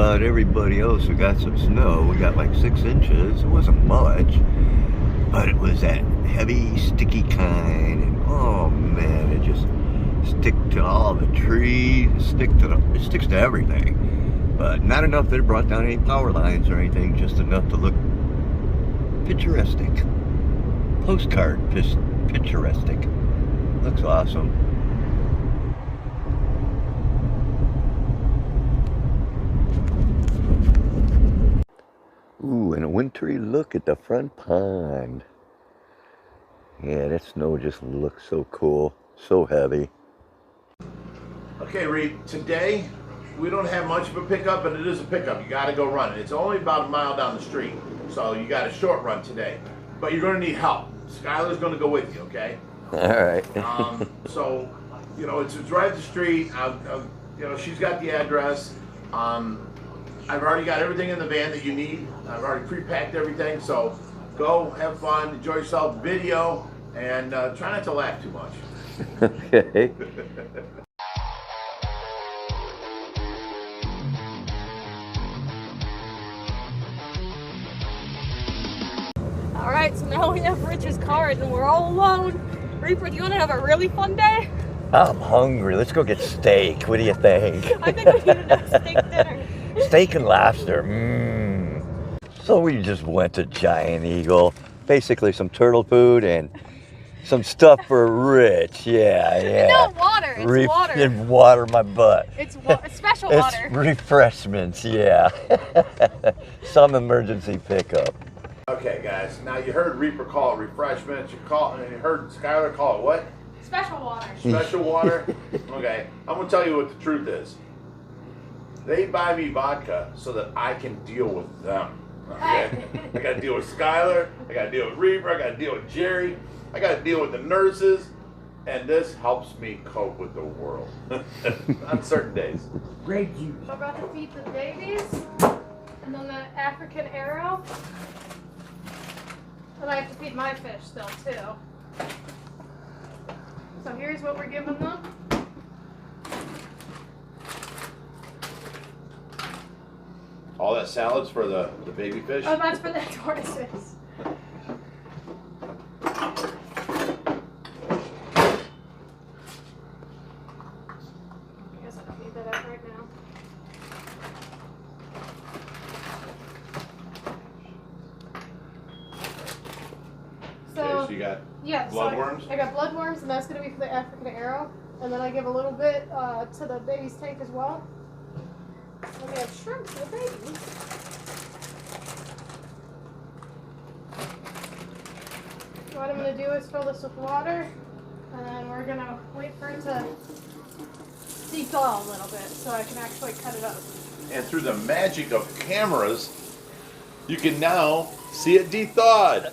about everybody else who got some snow. We got like 6 inches. It wasn't much, but it was that heavy, sticky kind. And oh man, it just stick to all the trees. It sticks to everything. But not enough that it brought down any power lines or anything. Just enough to look picturesque. Postcard picturesque. Looks awesome. Ooh, and a wintry look at the front pond. Yeah, that snow just looks so cool, so heavy. Okay, Reed, today we don't have much of a pickup, but it is a pickup. You got to go run it. It's only about a mile down the street, so you got a short run today. But you're going to need help. Skylar's going to go with you, okay? All right. So, you know, it's right up the street. You know, she's got the address. I've already got everything in the van that you need. I've already pre-packed everything, so go, have fun, enjoy yourself, video, and try not to laugh too much. Okay. Alright, so now we have Rich's card and we're all alone. Reaper, do you want to have a really fun day? I'm hungry. Let's go get steak. What do you think? I think we need a steak dinner. Steak and lobster. Mmm. So we just went to Giant Eagle. Basically some turtle food and some stuff for Rich. Yeah. No, water. It's water. And water my butt. It's special water. It's refreshments, yeah. Some emergency pickup. Okay, guys. Now you heard Reaper call it refreshments. You heard Skylar call it what? Special water. Special water. Okay. I'm gonna tell you what the truth is. They buy me vodka so that I can deal with them. Okay? I gotta deal with Skylar. I gotta deal with Reaper. I gotta deal with Jerry. I gotta deal with the nurses. And this helps me cope with the world on certain days. Great juice. I'm about to feed the babies. And then the African arrow. And I have to feed my fish still too. So here's what we're giving them. All that salads for the baby fish? Oh, that's for the tortoises. I guess I don't need that out right now. Okay, so you got bloodworms? I got bloodworms, and that's going to be for the African arrow. And then I give a little bit to the baby's tank as well. So we have shrimp for the babies. What I'm going to do is fill this with water, and then we're going to wait for it to de-thaw a little bit so I can actually cut it up. And through the magic of cameras, you can now see it de-thawed.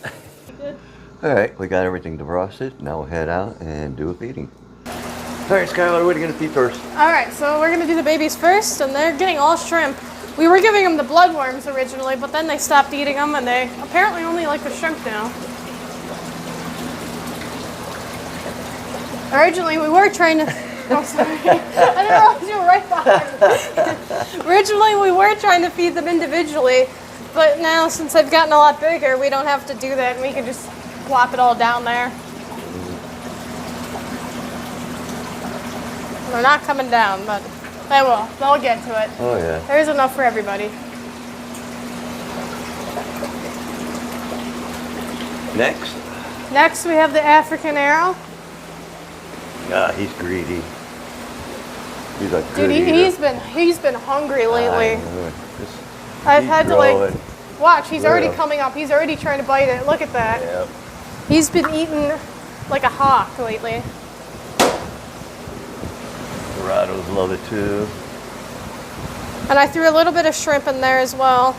All right, we got everything defrosted. Now we'll head out and do a feeding. All right, Skylar, what are you going to feed first? All right, so we're going to do the babies first, and they're getting all shrimp. We were giving them the bloodworms originally, but then they stopped eating them, and they apparently only like the shrimp now. Originally, we were trying to... Oh, sorry. I didn't realize you were right behind me. Originally, we were trying to feed them individually, but now, since they've gotten a lot bigger, we don't have to do that, and we can just plop it all down there. They're not coming down, but they will. They'll get to it. Oh, yeah. There's enough for everybody. Next, we have the African arrow. Ah, he's greedy. He's a good Dude, he's been hungry lately. I've had to like watch. He's already coming up. He's already trying to bite it. Look at that. Yep. He's been eating like a hawk lately. Dorados love it too. And I threw a little bit of shrimp in there as well.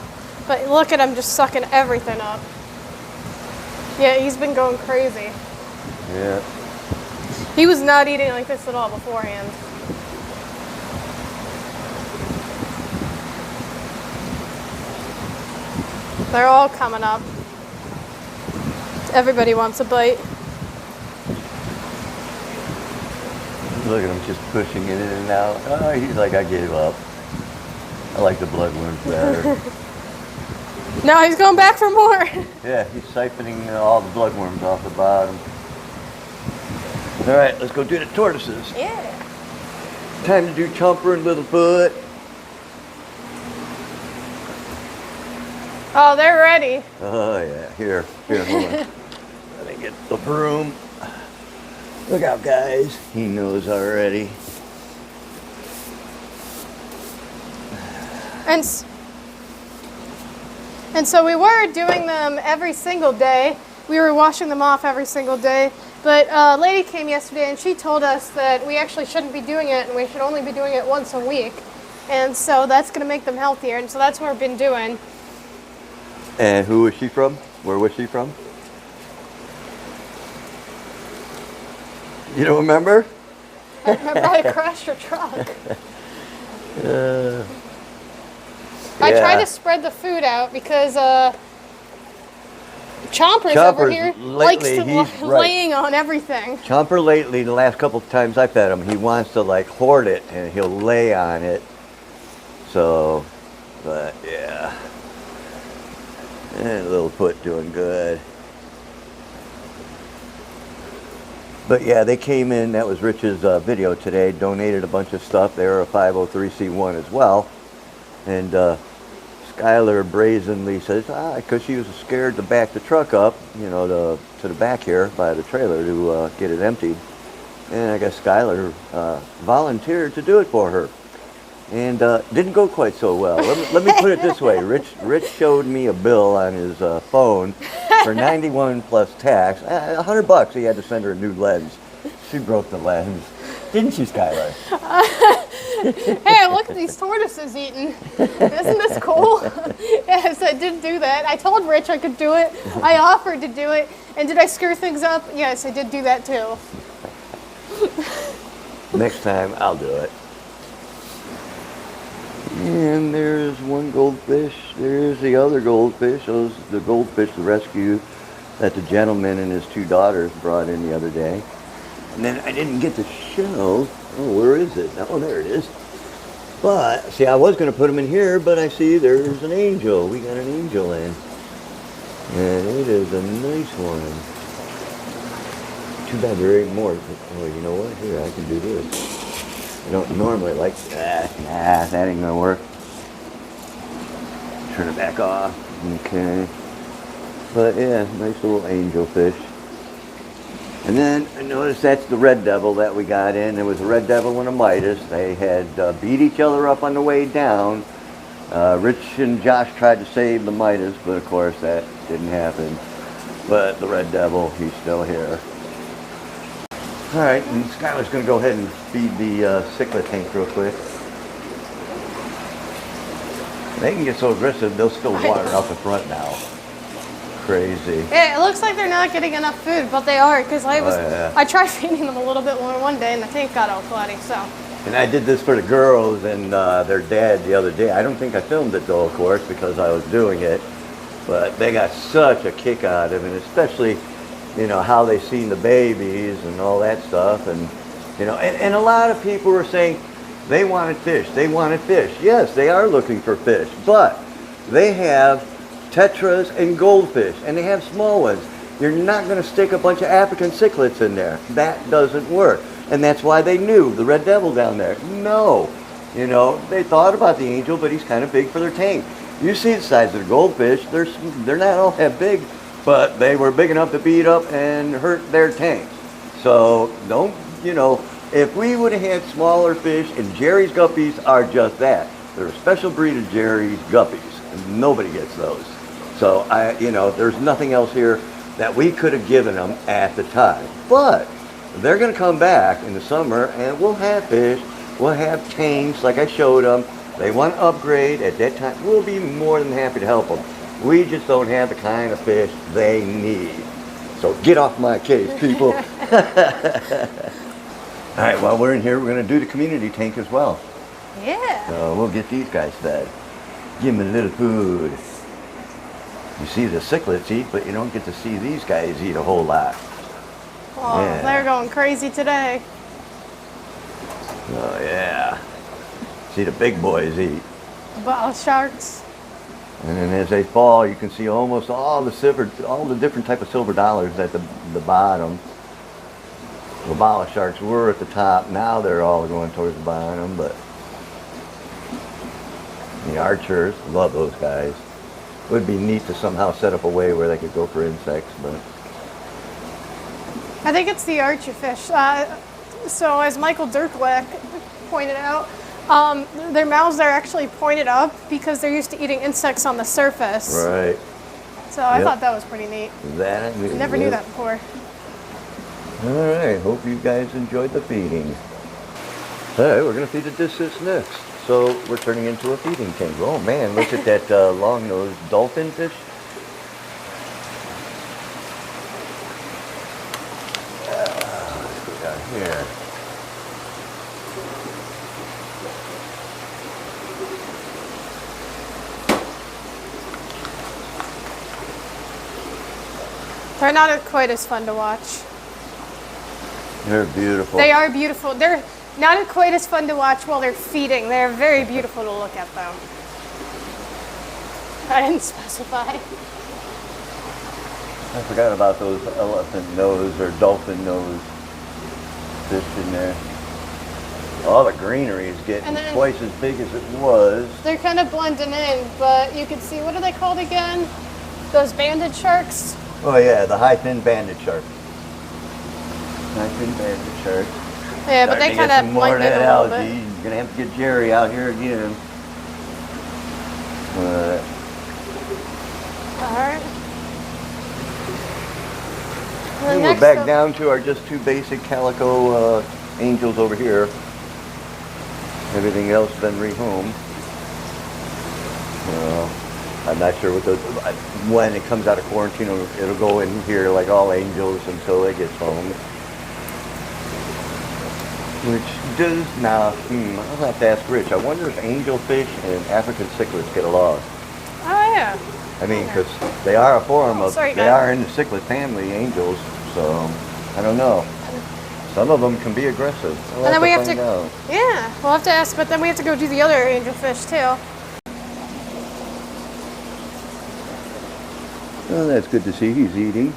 But look at him just sucking everything up. Yeah, he's been going crazy. Yeah. He was not eating like this at all beforehand. They're all coming up. Everybody wants a bite. Look at him just pushing it in and out. Oh, he's like, I gave up. I like the bloodworms better. No, he's going back for more. Yeah, he's siphoning all the bloodworms off the bottom. All right, let's go do the tortoises. Yeah. Time to do Chomper and Littlefoot. Oh, they're ready. Oh yeah, here, hold on. Let me get the broom. Look out, guys. He knows already. And so we were doing them every single day. We were washing them off every single day. But a lady came yesterday and she told us that we actually shouldn't be doing it and we should only be doing it once a week. And so that's going to make them healthier. And so that's what we've been doing. And who was she from? Where was she from? You don't remember? I remember I crashed her truck. I try to spread the food out because Chomper's over here likes to laying on everything. Chomper lately, the last couple of times I fed him, he wants to like hoard it and he'll lay on it. So, but yeah. And Littlefoot doing good. But yeah, they came in, that was Rich's video today, donated a bunch of stuff. They were a 503c1 as well. And Skylar brazenly says, because she was scared to back the truck up, you know, to the back here by the trailer to get it emptied. And I guess Skylar volunteered to do it for her. And didn't go quite so well. Let me put it this way. Rich showed me a bill on his phone for 91 plus tax. $100 he had to send her a new lens. She broke the lens. Didn't you, Skylar? Hey, look at these tortoises eating. Isn't this cool? Yes, I did do that. I told Rich I could do it. I offered to do it. And did I screw things up? Yes, I did do that too. Next time, I'll do it. And there's one goldfish. There's the other goldfish. Those the goldfish, the rescue that the gentleman and his two daughters brought in the other day. And then I didn't get to show. Oh, where is it? Oh, there it is. But, see, I was going to put them in here, but I see there's an angel. We got an angel in. And it is a nice one. Too bad there ain't more. Oh, you know what? Here, I can do this. I don't normally like that. Nah, that ain't going to work. Turn it back off. Okay. But, yeah, nice little angel fish. And then I noticed that's the red devil that we got in. There was a red devil and a Midas. They had beat each other up on the way down. Rich and Josh tried to save the Midas, but of course that didn't happen. But the red devil, he's still here. All right, and Skylar's going to go ahead and feed the cichlid tank real quick. They can get so aggressive, they'll spill water out the front now. Crazy. Yeah, it looks like they're not getting enough food, but they are, because I tried feeding them a little bit more one day and the tank got all cloudy, so. And I did this for the girls and their dad the other day. I don't think I filmed it though, of course, because I was doing it. But they got such a kick out of it, especially, you know, how they seen the babies and all that stuff. And, you know, and a lot of people were saying they wanted fish. They wanted fish. Yes, they are looking for fish, but they have tetras and goldfish, and they have small ones. You're not going to stick a bunch of African cichlids in there. That doesn't work. And that's why they knew the red devil down there. No. You know, they thought about the angel, but he's kind of big for their tank. You see the size of the goldfish. They're not all that big, but they were big enough to beat up and hurt their tanks. So don't, you know, if we would have had smaller fish, and Jerry's guppies are just that. They're a special breed of Jerry's guppies, and nobody gets those. So you know, there's nothing else here that we could have given them at the time. But they're going to come back in the summer, and we'll have fish. We'll have tanks like I showed them. They want to upgrade at that time. We'll be more than happy to help them. We just don't have the kind of fish they need. So get off my case, people. All right, while we're in here, we're going to do the community tank as well. Yeah. So we'll get these guys fed. Give them a little food. You see the cichlids eat, but you don't get to see these guys eat a whole lot. Oh, yeah. They're going crazy today. Oh, yeah. See the big boys eat. bottle sharks. And then as they fall, you can see almost all the different type of silver dollars at the bottom. The bottle sharks were at the top. Now they're all going towards the bottom, but the archers, love those guys. It would be neat to somehow set up a way where they could go for insects, but I think it's the archer fish. So as Michael Dirklack pointed out, their mouths are actually pointed up because they're used to eating insects on the surface. right. So I thought that was pretty neat. That I never knew that before. All right, hope you guys enjoyed the feeding. All right, we're gonna feed the discus next. So we're turning into a feeding tank. Oh man, look at that long-nosed dolphin fish. Let's go down here. They're not quite as fun to watch. They're beautiful. They are beautiful. They're not quite as fun to watch while they're feeding. They're very beautiful to look at, though. I didn't specify. I forgot about those elephant nose or dolphin nose fish in there. All the greenery is getting twice as big as it was. They're kind of blending in, but you can see, what are they called again? Those banded sharks? Oh yeah, the high fin banded shark. High fin banded shark. Yeah, but they kind of more of blend in that a little algae. bit. You're gonna have to get Jerry out here again. Alright. And we're back down to our just two basic calico angels over here. Everything else been rehomed. I'm not sure what when it comes out of quarantine, it'll go in here like all angels until it gets home. Which does now, I'll have to ask Rich. I wonder if angelfish and African cichlids get along. Oh yeah. I mean, because they are a form of, Sorry, they are in the cichlid family, angels, so I don't know. Some of them can be aggressive. And then we have to, find out. yeah, we'll have to ask, but then we have to go do the other angelfish too. Oh, that's good to see. He's eating.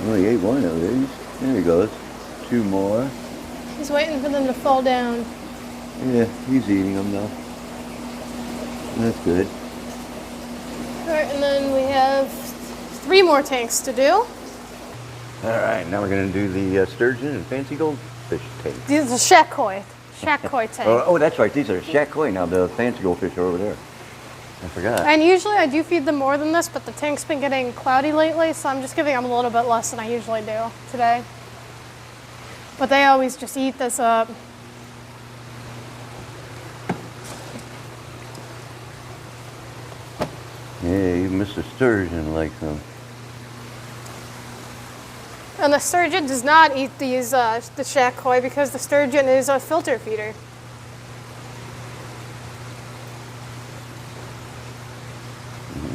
Oh, he ate one of these. There he goes. Two more. He's waiting for them to fall down. Yeah, he's eating them though. That's good. Alright, and then we have 3 more tanks to do. Alright, now we're going to do the sturgeon and fancy goldfish tank. These are shack koi. Shack koi tank. Oh, that's right. These are shack koi. Now the fancy goldfish are over there. I forgot. And usually I do feed them more than this, but the tank's been getting cloudy lately, so I'm just giving them a little bit less than I usually do today. But they always just eat this up. Yeah, even Mr. Sturgeon likes them. And the sturgeon does not eat these the shack koi because the sturgeon is a filter feeder.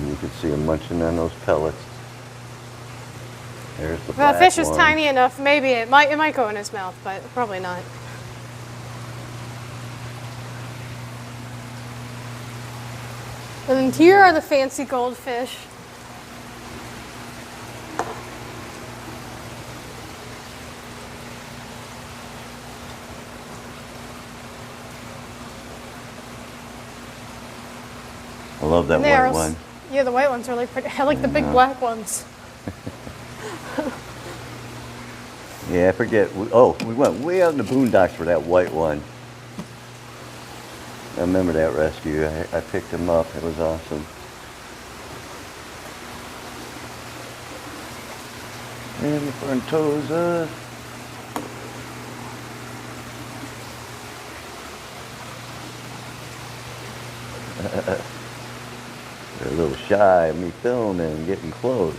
You can see him munching on those pellets. There's the If black that fish is one. tiny enough, maybe it might go in his mouth, but probably not. And here are the fancy goldfish. I love that white one. Yeah, the white ones are really pretty. I like the big black ones. Yeah, I forget. We went way out in the boondocks for that white one. I remember that rescue. I picked him up. It was awesome. And the front toes up. They're a little shy of me filming and getting close.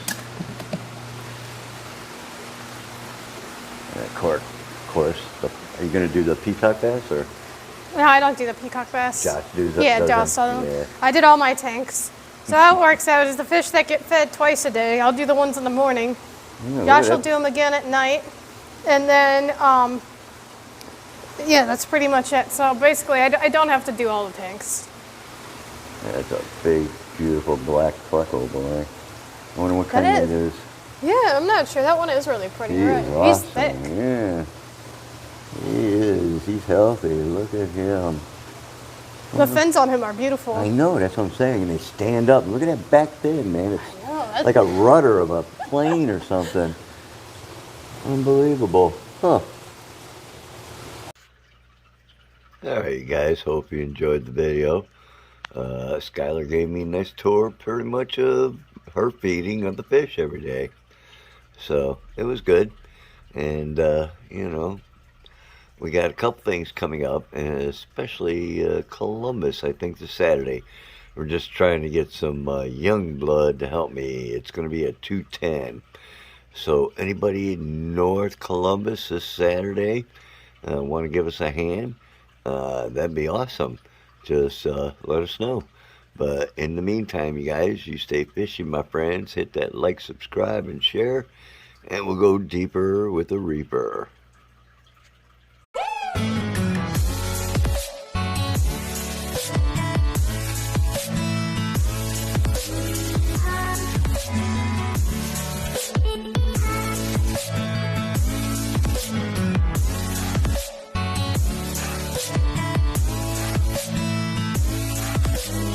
And of course, are you going to do the peacock bass or? No, I don't do the peacock bass. Josh does it. Yeah, Josh. Yeah. I did all my tanks. So how it works out is the fish that get fed twice a day, I'll do the ones in the morning. Yeah, Josh will do them again at night. And then Yeah, that's pretty much it. So basically, I don't have to do all the tanks. That's a big, beautiful black pleco, boy. I wonder what kind That it is. Yeah, I'm not sure. That one is really pretty, He's right? awesome. He's thick. Yeah. He is. He's healthy. Look at him. The fins on him are beautiful. I know, that's what I'm saying. And they stand up. Look at that back fin, man. It's I know, that's like a rudder of a plane or something. Unbelievable. Huh. Alright, you guys. Hope you enjoyed the video. Skylar gave me a nice tour pretty much of her feeding of the fish every day. So, it was good. And, you know, we got a couple things coming up, and especially Columbus, I think, this Saturday. We're just trying to get some young blood to help me. It's going to be at 2:10. So anybody in North Columbus this Saturday want to give us a hand? That'd be awesome. Just let us know. But in the meantime, you guys, you stay fishing, my friends. Hit that like, subscribe, and share. And we'll go deeper with the Reaper.